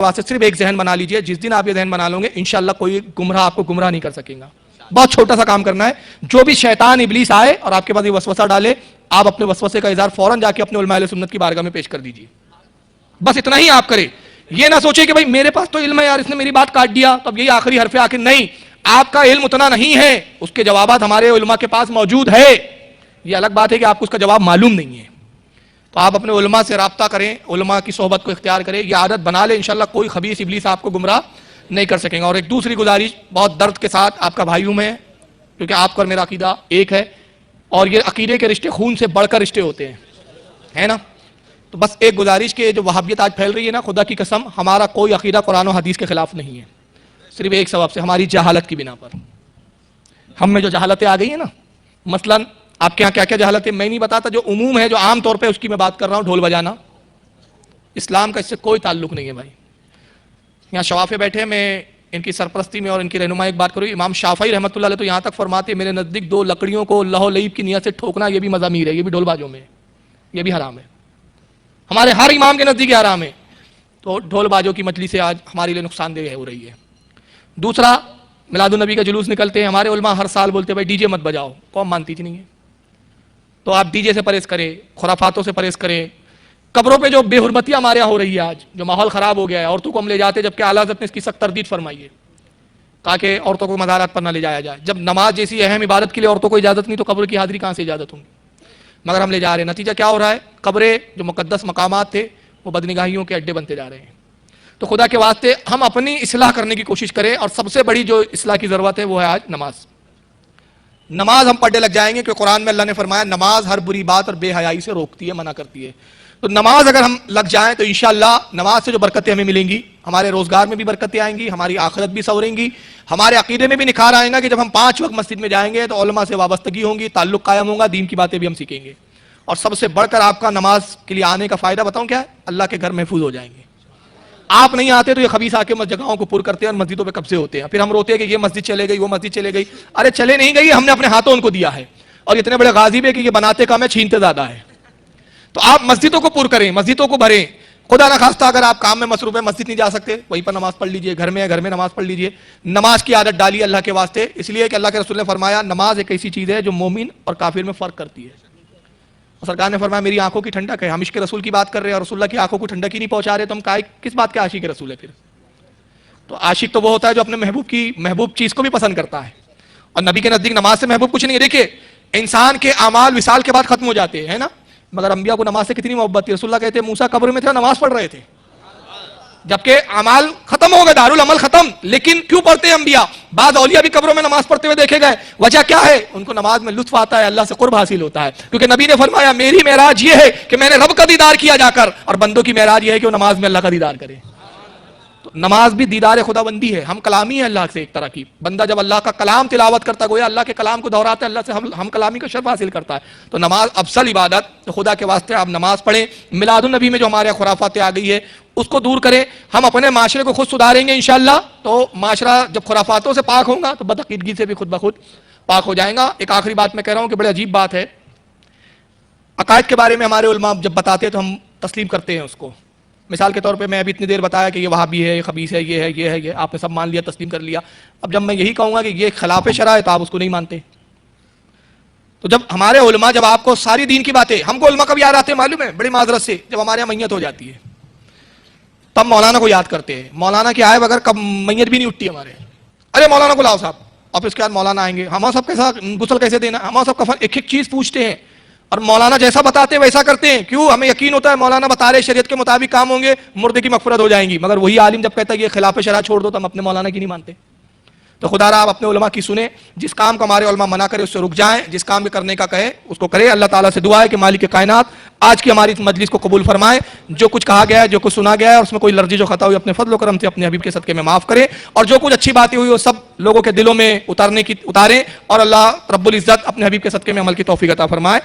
واسطے صرف ایک ذہن بنا لیجئے، جس دن آپ یہ ذہن بنا لیں گے انشاءاللہ کوئی گمراہ آپ کو گمراہ نہیں کر سکے گا۔ بہت چھوٹا سا کام کرنا ہے، جو بھی شیطان ابلیس آئے اور آپ کے پاس یہ وسوسہ ڈالے، آپ اپنے وسوسے کا اظہار فوراً جا کے اپنے علماء اہل سنت کی بارگاہ میں پیش کر دیجئے۔ بس اتنا ہی آپ کریں، یہ نہ سوچیں کہ بھائی میرے پاس تو علم ہے یار، اس نے میری بات کاٹ دیا تو اب یہی آخری حرف ہے۔ آخر نہیں، آپ کا علم اتنا نہیں ہے، اس کے جوابات ہمارے علماء کے پاس موجود ہے۔ یہ الگ بات ہے کہ آپ کو اس کا جواب معلوم نہیں ہے، تو آپ اپنے علماء سے رابطہ کریں، علماء کی صحبت کو اختیار کریں، یہ عادت بنا لیں، انشاءاللہ کوئی خبیث ابلیس آپ کو گمراہ نہیں کر سکیں گا۔ اور ایک دوسری گزارش بہت درد کے ساتھ آپ کا بھائی ہوں میں، کیونکہ آپ کا اور میرا عقیدہ ایک ہے، اور یہ عقیدے کے رشتے خون سے بڑھ کر رشتے ہوتے ہیں، ہے نا؟ تو بس ایک گزارش کہ جو وہابیت آج پھیل رہی ہے نا، خدا کی قسم ہمارا کوئی عقیدہ قرآن و حدیث کے خلاف نہیں ہے، صرف ایک سبب سے، ہماری جہالت کی بنا پر۔ ہم میں جو جہالتیں آ گئی ہیں نا، مثلاً آپ کے یہاں کیا کیا جہالت ہے میں نہیں بتاتا، جو عموم ہے، جو عام طور پہ اس کی میں بات کر رہا ہوں، ڈھول بجانا، اسلام کا اس سے کوئی تعلق نہیں ہے بھائی۔ یہاں شوافے بیٹھے ہیں، میں ان کی سرپرستی میں اور ان کی رہنمائی ایک بات کروں، امام شافعی رحمۃ اللہ علیہ تو یہاں تک فرماتے ہیں میرے نزدیک دو لکڑیوں کو لہو لعب کی نیت سے ٹھوکنا یہ بھی مذامیر ہے، یہ بھی ڈھول بازوں میں ہے، یہ بھی حرام ہے، ہمارے ہر امام کے نزدیک حرام ہے۔ تو ڈھول بازوں کی مجلس سے آج ہمارے لیے نقصان دہ ہو رہی ہے۔ دوسرا، میلاد النبی کا جلوس نکلتے ہیں، ہمارے علماء ہر سال بولتے ہیں بھائی ڈی جے مت بجاؤ، قوم مانتی ہی نہیں ہے، تو آپ ڈی جے سے پرہیز کریں، خرافاتوں سے پرہیز کریں۔ قبروں پہ جو بے حرمتی ہمارے یہاں ہو رہی ہے آج، جو ماحول خراب ہو گیا ہے، عورتوں کو ہم لے جاتے، جبکہ اعلیٰ حضرت نے اس کی سخت تردید فرمائی ہے، کہا کہ عورتوں کو مزارات پر نہ لے جایا جائے۔ جب نماز جیسی اہم عبادت کے لیے عورتوں کو اجازت نہیں تو قبر کی حاضری کہاں سے اجازت ہوں گی؟ مگر ہم لے جا رہے ہیں، نتیجہ کیا ہو رہا ہے؟ قبریں جو مقدس مقامات تھے وہ بدنگاہیوں کے اڈے بنتے جا رہے ہیں۔ تو خدا کے واسطے ہم اپنی اصلاح کرنے کی کوشش کریں، اور سب سے بڑی جو اصلاح کی ضرورت ہے وہ ہے آج نماز۔ نماز ہم پڑھنے لگ جائیں گے کہ قرآن میں اللہ نے فرمایا نماز ہر بری بات اور بے حیائی سے روکتی ہے، منع کرتی ہے۔ تو نماز اگر ہم لگ جائیں تو انشاءاللہ نماز سے جو برکتیں ہمیں ملیں گی، ہمارے روزگار میں بھی برکتیں آئیں گی، ہماری آخرت بھی سنوریں گی، ہمارے عقیدے میں بھی نکھار آئے گا کہ جب ہم 5 وقت مسجد میں جائیں گے تو علماء سے وابستگی ہوں گی، تعلق قائم ہوگا، دین کی باتیں بھی ہم سیکھیں گے۔ اور سب سے بڑھ کر آپ کا نماز کے لیے آنے کا فائدہ بتاؤں کیا ہے؟ اللہ کے گھر محفوظ ہو جائیں گے۔ آپ نہیں آتے تو یہ خبیث آ کے جگہوں کو پر کرتے ہیں اور مسجدوں پہ قبضے ہوتے ہیں، پھر ہم روتے ہیں کہ یہ مسجد چلے گئی، وہ مسجد چلے گئی۔ ارے چلے نہیں گئی، ہم نے اپنے ہاتھوں ان کو دیا ہے، اور اتنے بڑے غازی بھی کہ یہ بناتے کم ہے، چھینتے زیادہ ہے۔ تو آپ مسجدوں کو پر کریں، مسجدوں کو بھریں۔ خدا نہ خواستہ اگر آپ کام میں مصروف ہیں، مسجد نہیں جا سکتے، وہیں پر نماز پڑھ لیجئے، گھر میں ہے گھر میں نماز پڑھ لیجئے۔ نماز کی عادت ڈالیے اللہ کے واسطے، اس لیے کہ اللہ کے رسول نے فرمایا نماز ایک ایسی چیز ہے جو مومن اور کافر میں فرق کرتی ہے۔ اور سرکار نے فرمایا میری آنکھوں کی ٹھنڈک ہے۔ ہم عشق رسول کی بات کر رہے ہیں اور رسول اللہ کی آنکھوں کو ٹھنڈک ہی نہیں پہنچا رہے، تو ہم کس بات کے عاشق رسول ہے پھر؟ تو عاشق تو وہ ہوتا ہے جو اپنے محبوب چیز کو بھی پسند کرتا ہے، اور نبی کے نزدیک نماز سے محبوب کچھ نہیں ہے۔ دیکھیے انسان کے اعمال وصال کے بعد ختم ہو جاتے ہیں، ہے نا، مگر انبیاء کو نماز سے کتنی محبت تھی۔ رسول اللہ کہتے ہیں موسیٰ قبر میں تھے نماز پڑھ رہے تھے، جبکہ اعمال ختم ہو گئے، دارالعمل ختم، لیکن کیوں پڑھتے ہیں انبیاء؟ بعض اولیاء بھی قبروں میں نماز پڑھتے ہوئے دیکھے گئے، وجہ کیا ہے؟ ان کو نماز میں لطف آتا ہے، اللہ سے قرب حاصل ہوتا ہے، کیونکہ نبی نے فرمایا میری معراج یہ ہے کہ میں نے رب کا دیدار کیا جا کر، اور بندوں کی معراج یہ ہے کہ وہ نماز میں اللہ کا دیدار کرے۔ تو نماز بھی دیدار خدا بندی ہے، ہم کلامی ہے اللہ سے ایک طرح کی۔ بندہ جب اللہ کا کلام تلاوت کرتا ہے، گویا اللہ کے کلام کو دہراتا ہے، اللہ سے ہم کلامی کا شرف حاصل کرتا ہے۔ تو نماز افضل عبادت، تو خدا کے واسطے آپ نماز پڑھیں۔ میلاد النبی میں جو ہمارے خرافاتیں آ گئی ہے اس کو دور کریں، ہم اپنے معاشرے کو خود سدھاریں گے انشاءاللہ، تو معاشرہ جب خرافاتوں سے پاک ہوگا تو بدعقیدگی سے بھی خود بخود پاک ہو جائے گا۔ ایک آخری بات میں کہہ رہا ہوں کہ بڑی عجیب بات ہے، عقائد کے بارے میں ہمارے علماء جب بتاتے ہیں تو ہم تسلیم کرتے ہیں اس کو۔ مثال کے طور پہ میں ابھی اتنی دیر بتایا کہ یہ وہابی ہے، یہ خبیث ہے، یہ ہے، یہ ہے، یہ آپ نے سب مان لیا، تسلیم کر لیا۔ اب جب میں یہی کہوں گا کہ یہ خلاف شرع ہے تو آپ اس کو نہیں مانتے۔ تو جب ہمارے علماء جب آپ کو ساری دین کی باتیں، ہم کو علماء کب یاد آتے ہیں معلوم ہے؟ بڑی معذرت سے جب ہمارے یہاں میت ہو جاتی ہے تب مولانا کو یاد کرتے ہیں۔ مولانا کی آئے بغیر کب میت بھی نہیں اٹھتی ہمارے، ارے مولانا کو لاؤ صاحب، اور اس کے بعد مولانا آئیں گے، ہمارا سب کیسا غسل کیسے دینا، ہمارا سب کفن، ایک ایک چیز پوچھتے ہیں، اور مولانا جیسا بتاتے ہیں ویسا کرتے ہیں۔ کیوں؟ ہمیں یقین ہوتا ہے مولانا بتا رہے شریعت کے مطابق کام ہوں گے، مردے کی مغفرت ہو جائیں گی، مگر وہی عالم جب کہتا ہے یہ خلاف شرع چھوڑ دو تو ہم اپنے مولانا کی نہیں مانتے۔ تو خدا را آپ اپنے علماء کی سنیں، جس کام کو ہمارے علماء منع کرے اس سے رک جائیں، جس کام میں کرنے کا کہے اس کو کرے۔ اللہ تعالیٰ سے دعا ہے کہ مالک کائنات آج کی ہماری اس مجلس کو قبول فرمائے، جو کچھ کہا گیا ہے، جو کچھ سنا گیا ہے، اس میں کوئی لرزش و خطا ہوئی اپنے فضل و کرم سے اپنے حبیب کے صدقے میں معاف کرے، اور جو کچھ اچھی باتیں ہوئی وہ سب لوگوں کے دلوں میں اتاریں، اور اللہ رب العزت اپنے حبیب کے صدقے میں عمل کی توفیق عطا فرمائے۔